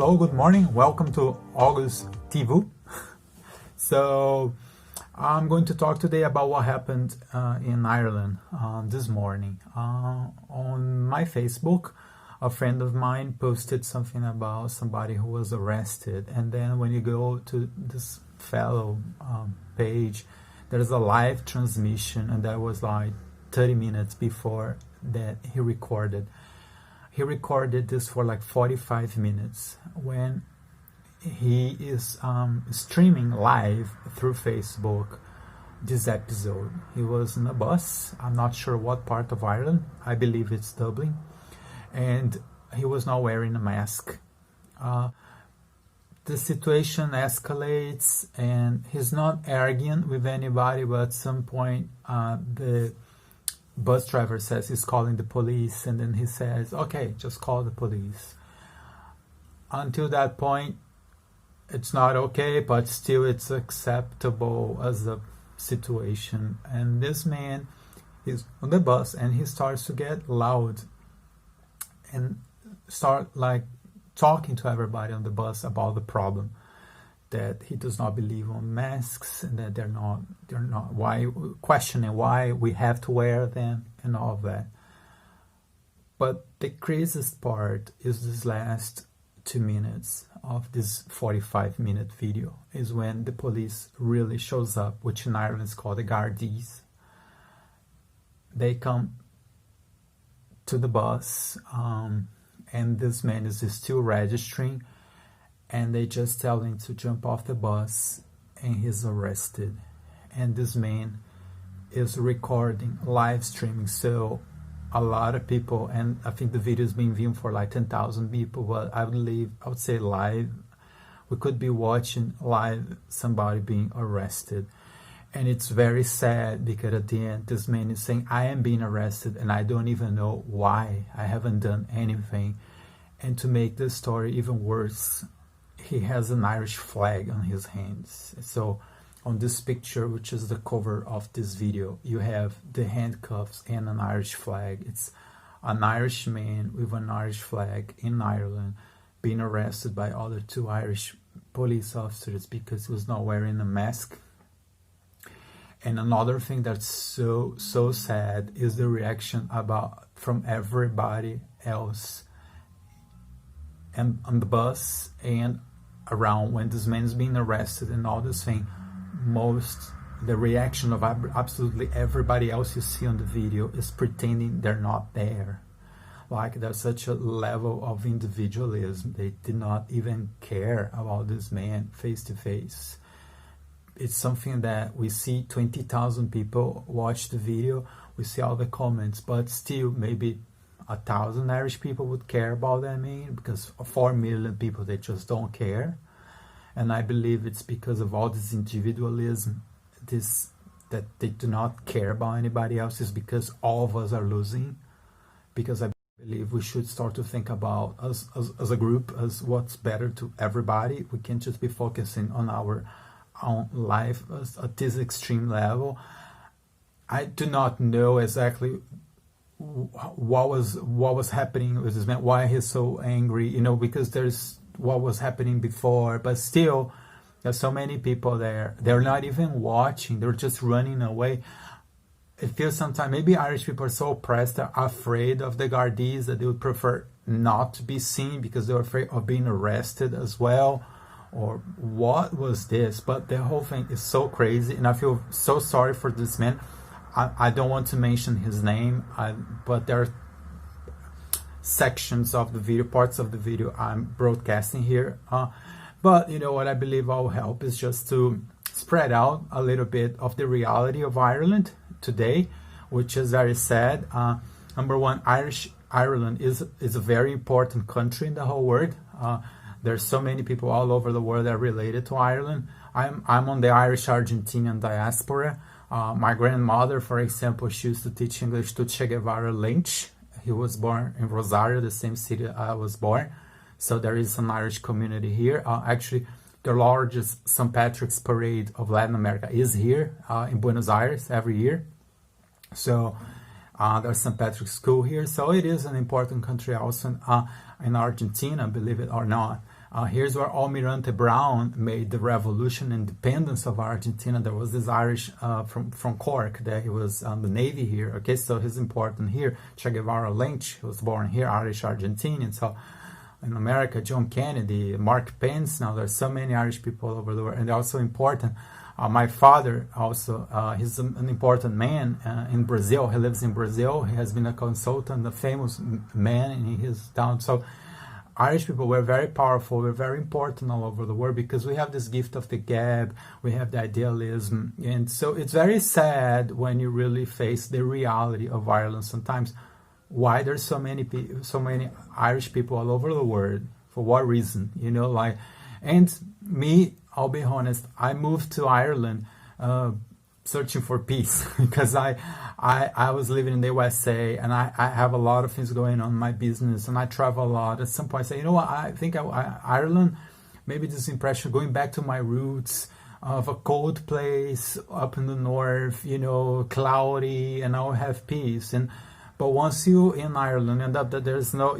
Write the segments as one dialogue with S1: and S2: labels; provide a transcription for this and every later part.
S1: Hello, good morning. Welcome to Augustin. So I'm going to talk today about what happened in Ireland this morning. On my Facebook, a friend of mine posted something about somebody who was arrested. And then when you go to this fellow page, there's a live transmission, and that was like 30 minutes before that he recorded. He recorded this for like 45 minutes when he is streaming live through Facebook this episode. He was in a bus. I'm not sure what part of Ireland. I believe it's Dublin. And he was not wearing a mask. The situation escalates and he's not arguing with anybody, but at some point the bus driver says he's calling the police, and then he says, okay, just call the police. Until that point, it's not okay, but still it's acceptable as a situation. And this man is on the bus and he starts to get loud and start like talking to everybody on the bus about the problem, that he does not believe on masks and that they're not why, questioning why we have to wear them and all of that. But the craziest part is this last 2 minutes of this 45-minute video is when the police really shows up, which in Ireland is called the Gardaí. They come to the bus and this man is still registering, and they just tell him to jump off the bus and he's arrested. And this man is recording, live streaming. So a lot of people, and I think the video is being viewed for like 10,000 people, but I would say live, we could be watching live somebody being arrested. And it's very sad because at the end, this man is saying, I am being arrested and I don't even know why. I haven't done anything. And to make this story even worse, he has an Irish flag on his hands. So on this picture, which is the cover of this video, you have the handcuffs and an Irish flag. It's an Irish man with an Irish flag in Ireland being arrested by other two Irish police officers because he was not wearing a mask. And another thing that's so sad is the reaction from everybody else and on the bus and around when this man is being arrested and all this thing. The reaction of absolutely everybody else you see on the video is pretending they're not there. Like there's such a level of individualism. They did not even care about this man face to face. It's something that we see 20,000 people watch the video. We see all the comments, but still maybe 1,000 Irish people would care about that man, because 4 million people, they just don't care. And I believe it's because of all this individualism, that they do not care about anybody else, is because all of us are losing. Because I believe we should start to think about us as a group, as what's better to everybody. We can't just be focusing on our own life at this extreme level. I do not know exactly what was happening with this man, why he's so angry, because there's what was happening before, but still there's so many people there. They're not even watching, they're just running away. It feels sometimes maybe Irish people are so oppressed, they're afraid of the Gardaí that they would prefer not to be seen because they're afraid of being arrested as well, or what was this? But the whole thing is so crazy, and I feel so sorry for this man. I don't want to mention his name, but there are sections of the video, parts of the video I'm broadcasting here. But what I believe will help is just to spread out a little bit of the reality of Ireland today, which is very sad. Number one, Ireland is a very important country in the whole world. There's so many people all over the world that are related to Ireland. I'm on the Irish-Argentinian diaspora. My grandmother, for example, she used to teach English to Che Guevara Lynch. He was born in Rosario, the same city I was born. So there is an Irish community here. Actually, the largest St. Patrick's Parade of Latin America is here in Buenos Aires every year. So there's St. Patrick's School here. So it is an important country also in Argentina, believe it or not. Here's where Almirante Brown made the revolution and independence of Argentina. There was this Irish from Cork that he was on the Navy here. Okay, so he's important here. Che Guevara Lynch, who was born here, Irish Argentinian. So in America, John Kennedy, Mark Pence. Now there's so many Irish people all over the world, and they're also important. My father also, he's an important man in Brazil. He lives in Brazil. He has been a consultant, a famous man in his town. So Irish people were very powerful. We're very important all over the world because we have this gift of the gab. We have the idealism. And so it's very sad when you really face the reality of Ireland sometimes. Why there's so many Irish people all over the world? For what reason? You know, like, and me, I'll be honest, I moved to Ireland searching for peace because I was living in the USA and I have a lot of things going on in my business and I travel a lot. At some point I say, you know what, I think Ireland, maybe this impression, going back to my roots of a cold place up in the north, you know, cloudy, and I'll have peace. But once you in Ireland end up that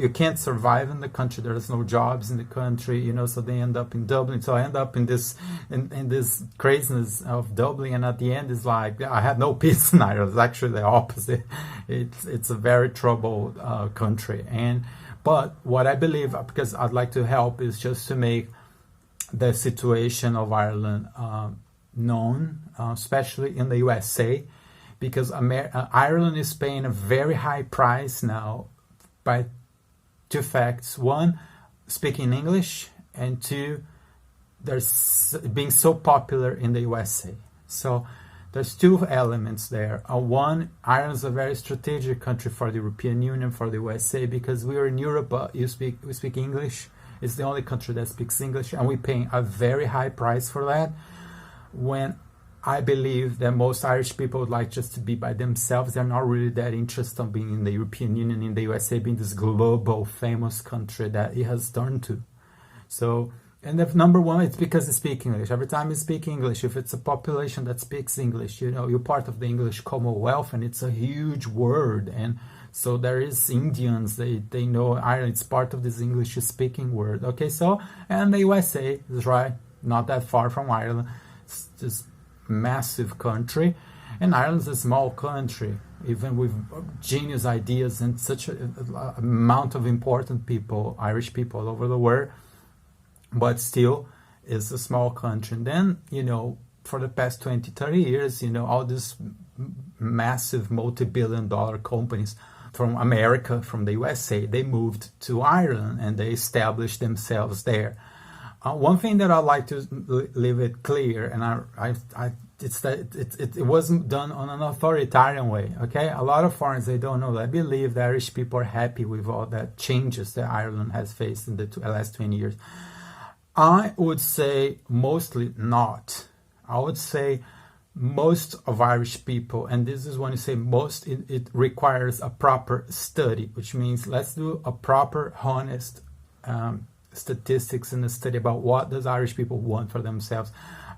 S1: you can't survive in the country, there's no jobs in the country, you know, so they end up in Dublin. So I end up in this craziness of Dublin, and at the end it's like I had no peace in Ireland. It's actually the opposite. It's a very troubled country. But what I believe, because I'd like to help, is just to make the situation of Ireland known, especially in the USA. Because Ireland is paying a very high price now by two facts. One, speaking English, and two, there's being so popular in the USA. So there's two elements there. One, Ireland is a very strategic country for the European Union, for the USA, because we are in Europe, but we speak English. It's the only country that speaks English, and we're paying a very high price for that. When I believe that most Irish people would like just to be by themselves. They're not really that interested in being in the European Union, in the USA, being this global, famous country that it has turned to. So, and the number one, it's because they speak English. Every time you speak English, if it's a population that speaks English, you know, you're part of the English Commonwealth, and it's a huge word. And so there is Indians, they know Ireland, it's part of this English-speaking world. Okay, so, and the USA is right, not that far from Ireland. It's just massive country, and Ireland's a small country, even with genius ideas and such an amount of important people, Irish people all over the world, but still it's a small country. And then, you know, for the past 20, 30 years, you know, all these massive multi-billion-dollar companies from America, from the USA, they moved to Ireland and they established themselves there. One thing that I'd like to leave it clear, and it's that it wasn't done on an authoritarian way. Okay, a lot of foreigners, they don't know that. I believe the Irish people are happy with all that changes that Ireland has faced in the last 20 years. I would say mostly not. I would say most of Irish people, and this is when you say most, it requires a proper study, which means let's do a proper, honest statistics and a study about what does Irish people want for themselves.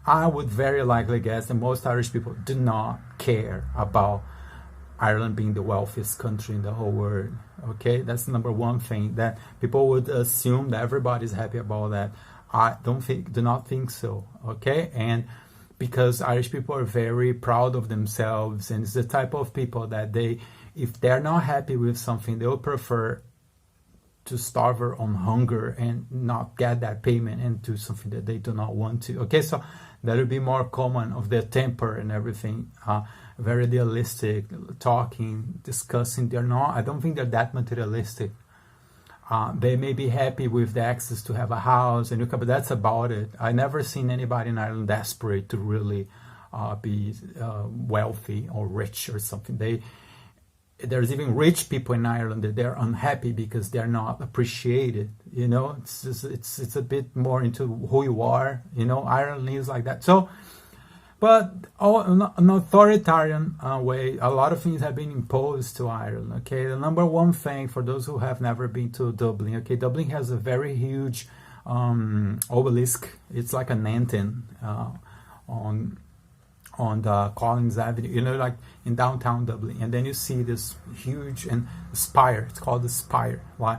S1: I would very likely guess that most Irish people do not care about Ireland being the wealthiest country in the whole world. Okay, that's the number one thing, that people would assume that everybody's happy about that. I do not think so. Okay, and because Irish people are very proud of themselves, and it's the type of people that if they're not happy with something, they'll prefer to starve on hunger and not get that payment and do something that they do not want to. Okay, so that would be more common of their temper and everything. Very idealistic, talking, discussing. I don't think they're that materialistic. They may be happy with the access to have a house, but that's about it. I never seen anybody in Ireland desperate to really be wealthy or rich or something. There's even rich people in Ireland that they're unhappy because they're not appreciated. You know, it's a bit more into who you are. You know, Ireland is like that. So, but an authoritarian way, a lot of things have been imposed to Ireland. Okay, the number one thing for those who have never been to Dublin. Okay, Dublin has a very huge obelisk. It's like an anthem on the Collins Avenue, you know, like in downtown Dublin. And then you see this huge spire. It's called the spire. Like,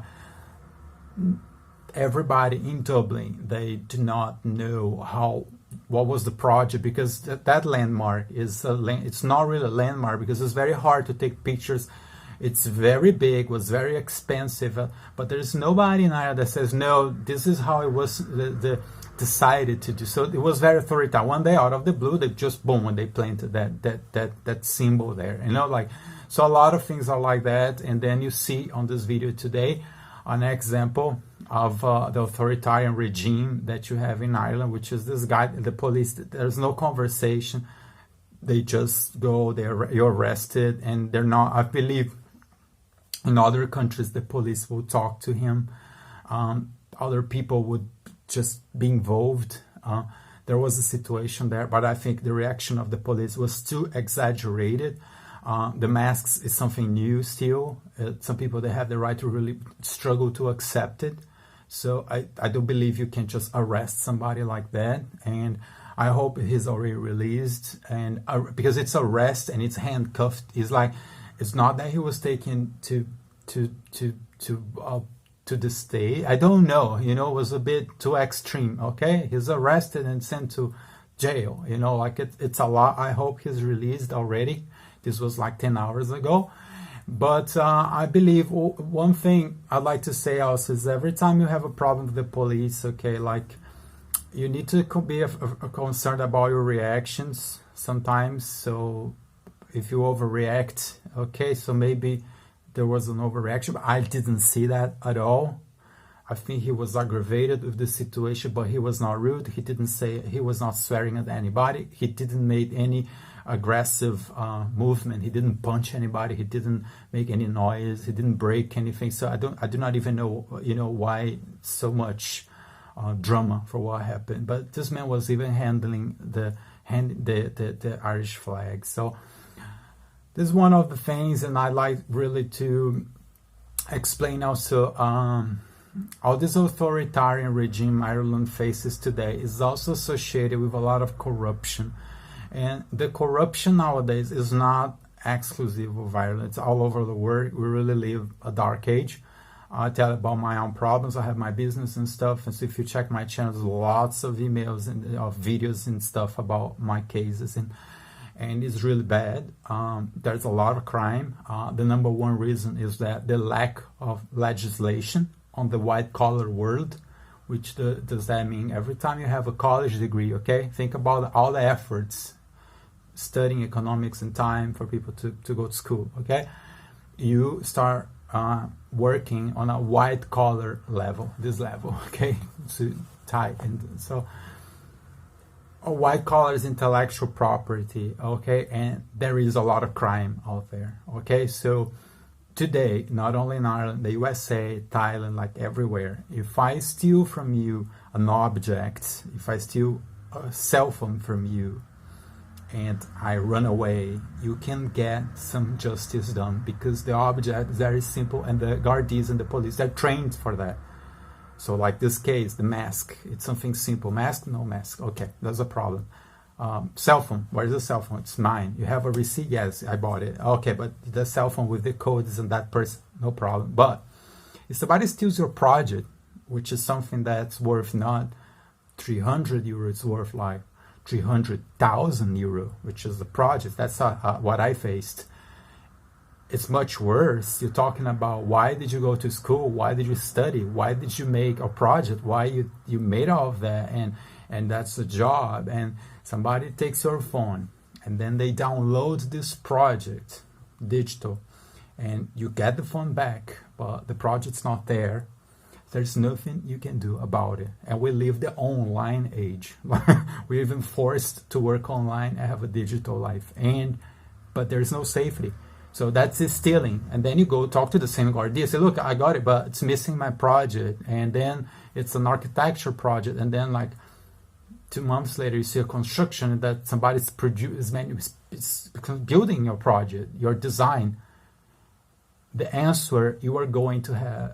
S1: everybody in Dublin, they do not know what was the project, because that landmark is it's not really a landmark, because it's very hard to take pictures. It's very big, was very expensive, but there's nobody in Ireland that says, no, this is how it was decided to do. So it was very authoritarian. One day, out of the blue, they just boom, when they planted that symbol there, like. So a lot of things are like that. And then you see on this video today an example of the authoritarian regime that you have in Ireland, which is this guy, the police. There's no conversation. They just go, you're arrested, and they're not, I believe in other countries, the police will talk to him. Other people would just be involved. There was a situation there, but I think the reaction of the police was too exaggerated. The masks is something new still. Some people, they have the right to really struggle to accept it. So I don't believe you can just arrest somebody like that. And I hope he's already released. And because it's arrest and it's handcuffed, it's not that he was taken to the state. I don't know. It was a bit too extreme. Okay, he's arrested and sent to jail. It's a lot. I hope he's released already. This was like 10 hours ago. But I believe one thing I'd like to say also is every time you have a problem with the police, okay, you need to be concerned about your reactions sometimes. So if you overreact, okay, so maybe there was an overreaction, but I didn't see that at all. I think he was aggravated with the situation, but he was not rude. He was not swearing at anybody. He didn't make any aggressive movement. He didn't punch anybody. He didn't make any noise. He didn't break anything. So I do not even know, why so much drama for what happened. But this man was even handling the Irish flag. So this is one of the things, and I like really to explain also all this authoritarian regime Ireland faces today is also associated with a lot of corruption. And the corruption nowadays is not exclusive of Ireland. It's all over the world. We really live a dark age. I tell about my own problems. I have my business and stuff. And so if you check my channel, there's lots of emails and videos and stuff about my cases. And it's really bad. There's a lot of crime. The number one reason is that the lack of legislation on the white-collar world. Which does that mean? Every time you have a college degree, okay, think about all the efforts studying economics and time for people to go to school, okay? You start working on a white-collar level, this level, okay? So a white-collar is intellectual property, okay? And there is a lot of crime out there, okay? So today, not only in Ireland, the USA, Thailand, like everywhere, if I steal from you an object, if I steal a cell phone from you and I run away, you can get some justice done because the object is very simple and the guardians and the police, they're trained for that. So like this case, the mask, it's something simple. Mask, no mask. Okay, that's a problem. Cell phone, where's the cell phone? It's mine. You have a receipt? Yes, I bought it. Okay, but the cell phone with the code isn't that person, no problem. But if somebody steals your project, which is something that's worth not 300 euros, it's worth like 300,000 euro, which is the project. That's what I faced. It's much worse. You're talking about why did you go to school? Why did you study? Why did you make a project? Why you made all of that? And that's a job. And somebody takes your phone and then they download this project, digital, and you get the phone back, but the project's not there. There's nothing you can do about it. And we live the online age. We're even forced to work online and have a digital life. But there's no safety. So that's stealing. And then you go talk to the same guardian, say, look, I got it, but it's missing my project. And then it's an architecture project. And then like 2 months later, you see a construction that somebody's building your project, your design. The answer you are going to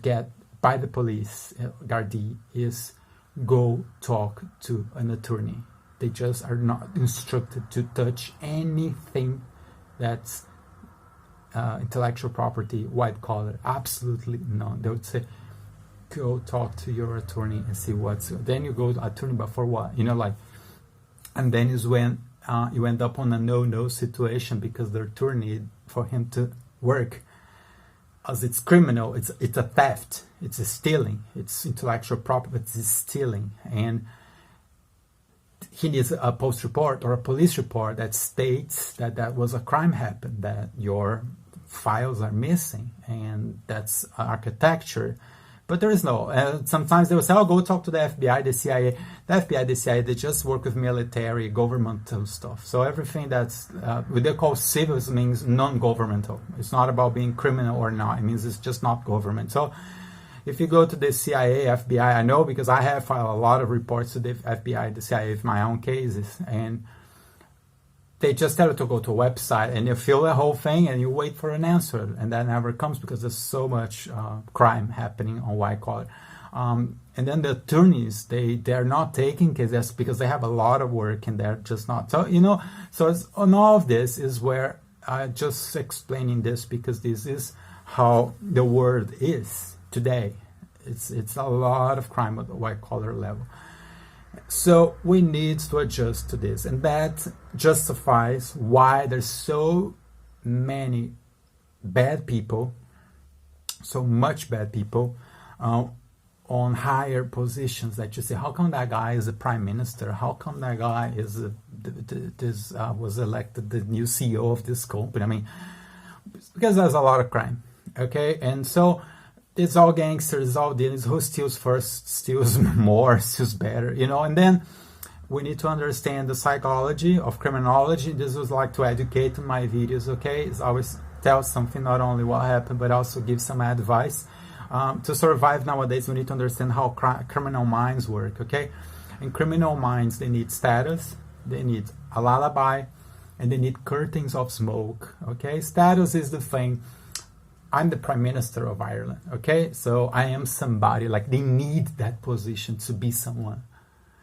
S1: get by the police guardian is go talk to an attorney. They just are not instructed to touch anything that's intellectual property, white collar. Absolutely none. They would say, go talk to your attorney and see what's. Then you go to attorney, but for what? You know, like, and then is when you end up on a no situation because the attorney, for him to work, as it's criminal, it's a theft, it's a stealing, it's intellectual property, it's stealing, and he needs a post report or a police report that states that that was a crime happened, that your files are missing, and that's architecture. But there is no. Sometimes they will say, "Oh, go talk to the FBI, the CIA." The FBI, the CIA, they just work with military, governmental stuff. So everything that's what they call civil means non-governmental. It's not about being criminal or not. It means it's just not government. So if you go to the CIA, FBI, I know because I have filed a lot of reports to the FBI, the CIA, with my own cases, and they just tell you to go to a website and you fill the whole thing and you wait for an answer, and that never comes because there's so much crime happening on white collar. And then the attorneys, they're not taking cases because they have a lot of work and they're just not. So, you know, so it's, on all of this is where I just explaining this because this is how the world is today. It's a lot of crime at the white collar level. So we need to adjust to this, and that justifies why there's so many bad people, so much bad people on higher positions that you say, how come that guy is a prime minister? How come that guy is was elected the new CEO of this company? I mean, because there's a lot of crime, okay? And so it's all gangsters, it's all dealings. Who steals first, steals more, steals better, you know? And then we need to understand the psychology of criminology. This was like to educate in my videos, okay? It's always tell something, not only what happened, but also give some advice. To survive nowadays, we need to understand how criminal minds work, okay? In criminal minds, they need status, they need a lullaby, and they need curtains of smoke, okay? Status is the thing. I'm the Prime Minister of Ireland, okay? So I am somebody, like they need that position to be someone.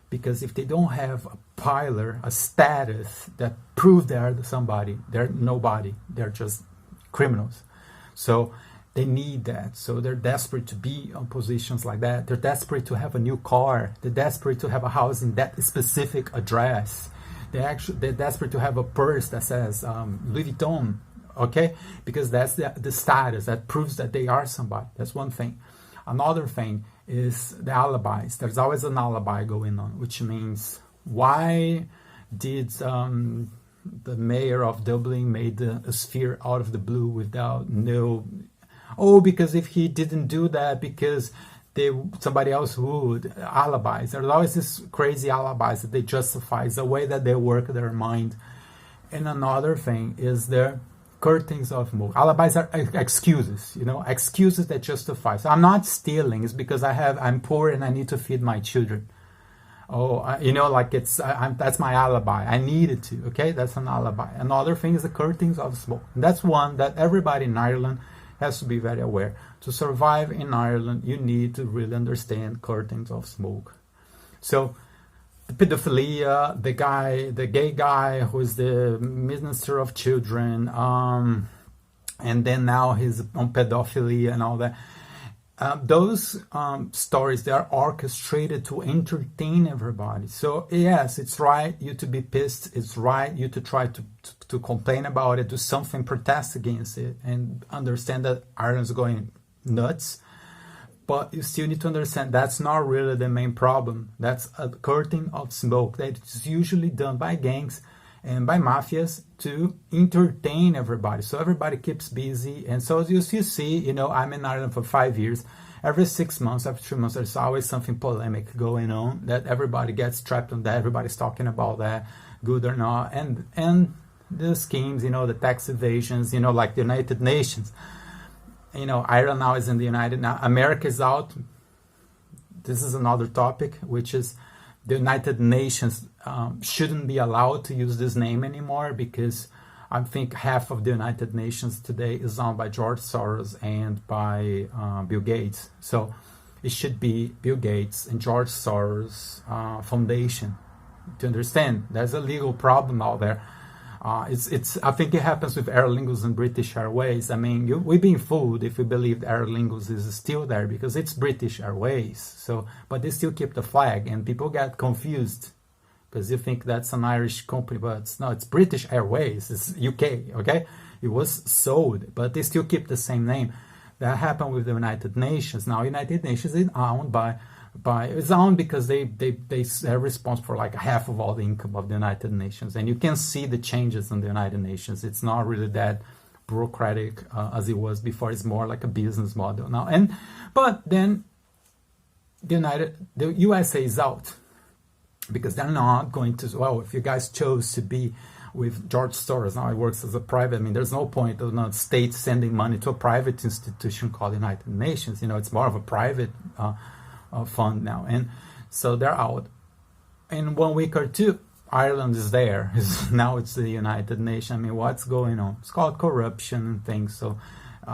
S1: Because if they don't have a pillar, a status that proves they are somebody, they're nobody. They're just criminals. So they need that. So they're desperate to be on positions like that. They're desperate to have a new car. They're desperate to have a house in that specific address. They're desperate to have a purse that says Louis Vuitton, okay? Because that's the status that proves that they are somebody. That's one thing. Another thing is the alibis. There's always an alibi going on, which means why did the mayor of Dublin made a sphere out of the blue without no... Oh, because if he didn't do that, because somebody else would. Alibis. There's always this crazy alibis that they justify. It's the way that they work their mind. And another thing is the curtains of smoke. Alibis are excuses, you know, excuses that justify. So I'm not stealing. It's because I'm poor and I need to feed my children. Oh, you know, like that's my alibi. I needed to. Okay, that's an alibi. Another thing is the curtains of smoke. And that's one that everybody in Ireland has to be very aware. To survive in Ireland, you need to really understand curtains of smoke. So the pedophilia, the gay guy who is the minister of children, and then now he's on pedophilia and all that. Those stories, they are orchestrated to entertain everybody. So yes, it's right you to be pissed. It's right you to try to complain about it, do something, protest against it, and understand that Ireland's going nuts. But you still need to understand that's not really the main problem. That's a curtain of smoke that is usually done by gangs and by mafias to entertain everybody. So everybody keeps busy. And so as you see, you know, I'm in Ireland for 5 years. Every 6 months, every 3 months, there's always something polemic going on that everybody gets trapped on that. Everybody's talking about that, good or not. And the schemes, you know, the tax evasions, you know, like the United Nations. You know, Ireland now is in the United... Now America is out. This is another topic, which is the United Nations shouldn't be allowed to use this name anymore because I think half of the United Nations today is owned by George Soros and by Bill Gates. So it should be Bill Gates and George Soros Foundation. To understand, there's a legal problem out there. It's. I think it happens with Aer Lingus and British Airways. I mean, we've been fooled if we believe Aer Lingus is still there because it's British Airways. So, but they still keep the flag, and people get confused because you think that's an Irish company, but it's British Airways. It's UK. Okay, it was sold, but they still keep the same name. That happened with the United Nations. Now, United Nations is owned by it's owned because they are responsible for like half of all the income of the United Nations, and you can see the changes in the United Nations. It's not really that bureaucratic as it was before. It's more like a business model now. But then the USA is out because they're not going to. Well, if you guys chose to be with George Soros, now it works as a private. I mean, there's no point of not state sending money to a private institution called United Nations. You know, it's more of a private fund now, and so they're out. In 1 week or two, Ireland is there. Now it's the United Nations. I mean, what's going on? It's called corruption and things. So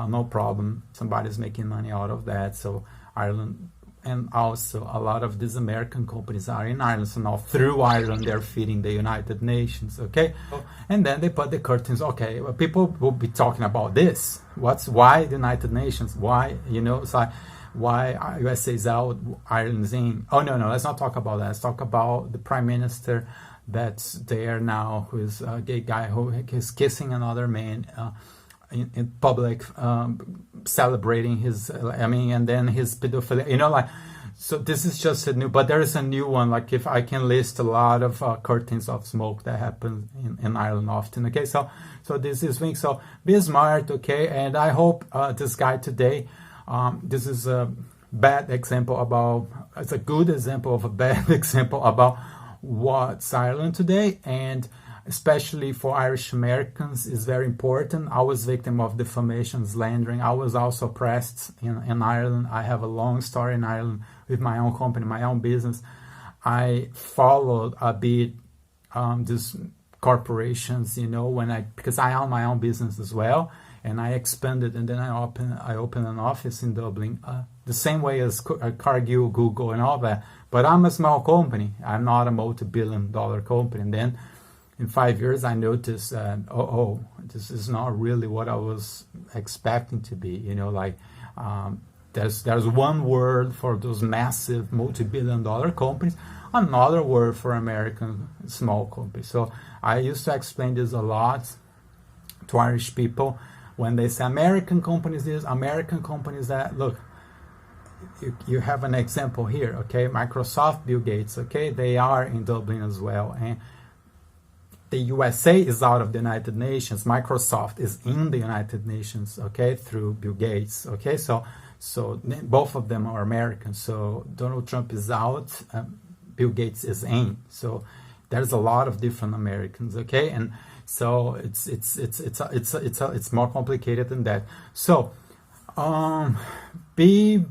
S1: no problem. Somebody's making money out of that. So Ireland. And also, a lot of these American companies are in Ireland. So now, through Ireland, they're feeding the United Nations, okay? And then they put the curtains, okay, well, people will be talking about this. Why the United Nations? Why, so why USA is out, Ireland's in? Oh, no, let's not talk about that. Let's talk about the Prime Minister that's there now, who's a gay guy who is kissing another man in public, celebrating his, and then his pedophilia, so this is just a new, but there is a new one, like if I can list a lot of curtains of smoke that happen in Ireland often, okay, so this is thing, so be smart, okay, and I hope this guy today, this is a bad example it's a good example of a bad example about what's Ireland today, and especially for Irish Americans, is very important. I was victim of defamation, slandering. I was also oppressed in Ireland. I have a long story in Ireland with my own company, my own business. I followed a bit these corporations, because I own my own business as well, and I expanded, and then I opened an office in Dublin, the same way as Cargill, Google, and all that. But I'm a small company. I'm not a multi-billion-dollar company. And then in 5 years, I noticed, this is not really what I was expecting to be. There's one word for those massive multi-billion-dollar companies, another word for American small companies. So I used to explain this a lot to Irish people when they say American companies this, American companies that. Look, you have an example here, okay? Microsoft, Bill Gates, okay? They are in Dublin as well, and the USA is out of the United Nations. Microsoft is in the United Nations, okay, through Bill Gates, okay? So both of them are American. So Donald Trump is out, Bill Gates is in. So there's a lot of different Americans, okay? And so it's more complicated than that. So be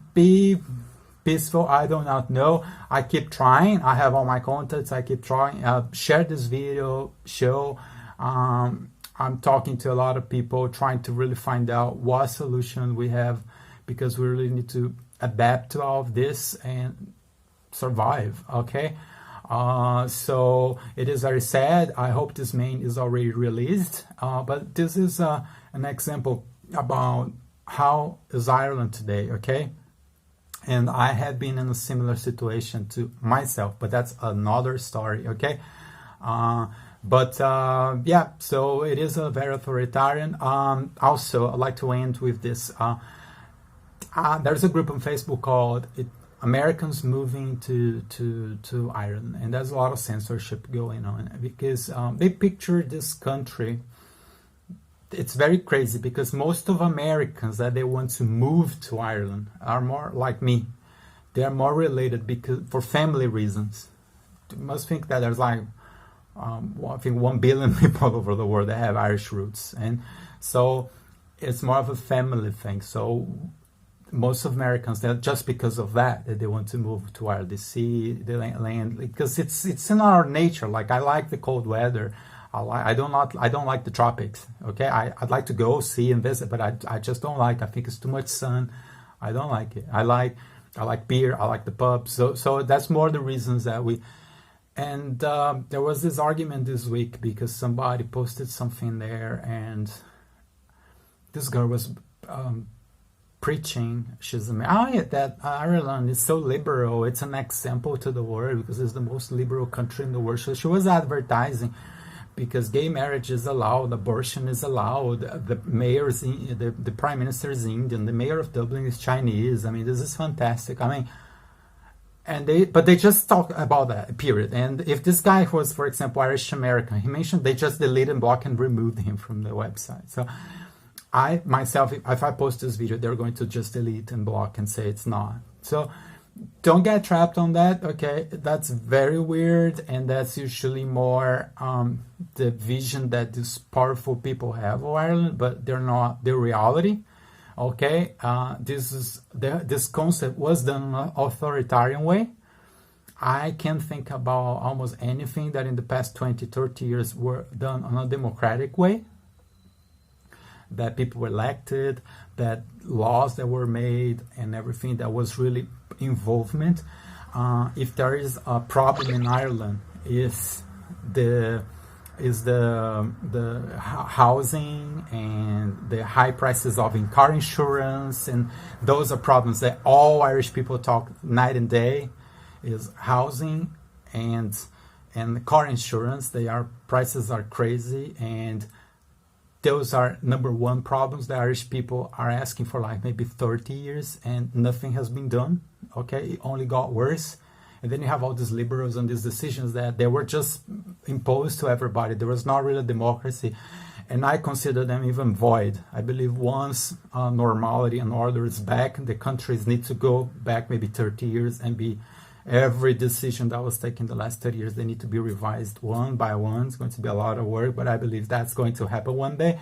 S1: peaceful. I do not know. I keep trying. I have all my contacts. I keep trying. Share this video. I'm talking to a lot of people, trying to really find out what solution we have, because we really need to adapt to all of this and survive. Okay. So it is very sad. I hope this main is already released. But this is an example about how is Ireland today. Okay. And I have been in a similar situation to myself, but that's another story, okay? Yeah, so it is a very authoritarian. Also, I'd like to end with this. There's a group on Facebook called Americans Moving to Ireland, and there's a lot of censorship going on because they picture this country. It's very crazy because most of Americans that they want to move to Ireland are more like me. They are more related because for family reasons. You must think that there's like, I think 1 billion people all over the world that have Irish roots. And so it's more of a family thing. So most of Americans, just because of that they want to move to Ireland. They see the land because it's in our nature. Like, I like the cold weather. I don't like the tropics. Okay, I'd like to go see and visit, but I just don't like. I think it's too much sun. I don't like it. I like beer. I like the pub. So that's more the reasons that we. And there was this argument this week because somebody posted something there, and this girl was preaching, that Ireland is so liberal, it's an example to the world because it's the most liberal country in the world. So she was advertising because gay marriage is allowed, abortion is allowed, the prime minister is Indian, the mayor of Dublin is Chinese. I mean, this is fantastic. I mean, but they just talk about that, period. And if this guy was, for example, Irish American, he mentioned they just deleted and blocked and removed him from the website. So I myself, if I post this video, they're going to just delete and block and say it's not. So don't get trapped on that, okay? That's very weird, and that's usually more the vision that these powerful people have of Ireland, but they're not the reality, okay? This concept was done in an authoritarian way. I can think about almost anything that in the past 20, 30 years were done in a democratic way, that people were elected, that laws that were made, and everything that was really involvement. If there is a problem in Ireland, is the housing and the high prices of car insurance, and those are problems that all Irish people talk night and day. Is housing and car insurance. Prices are crazy, and those are number one problems that Irish people are asking for like maybe 30 years, and nothing has been done. Okay, it only got worse. And then you have all these liberals and these decisions that they were just imposed to everybody. There was not really democracy, and I consider them even void. I believe once normality and order is back, the countries need to go back maybe 30 years and be every decision that was taken the last 30 years, they need to be revised one by one. It's going to be a lot of work, but I believe that's going to happen one day,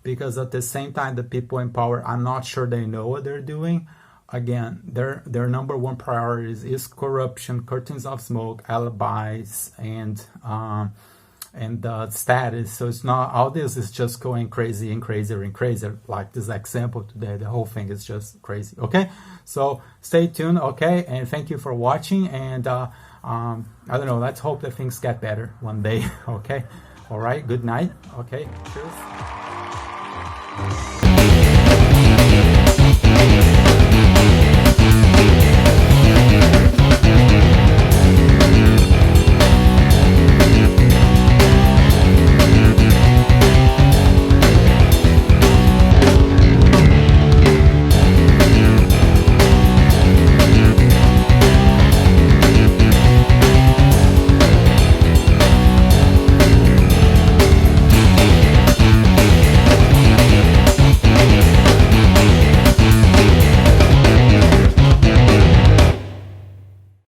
S1: because at the same time, the people in power, I'm not sure they know what they're doing. Again, their number one priorities is corruption, curtains of smoke, alibis, and status. So it's not, all this is just going crazy and crazier and crazier. Like this example today, the whole thing is just crazy. Okay, so stay tuned. Okay, and thank you for watching. And I don't know, let's hope that things get better one day. Okay, all right, good night. Okay, cheers.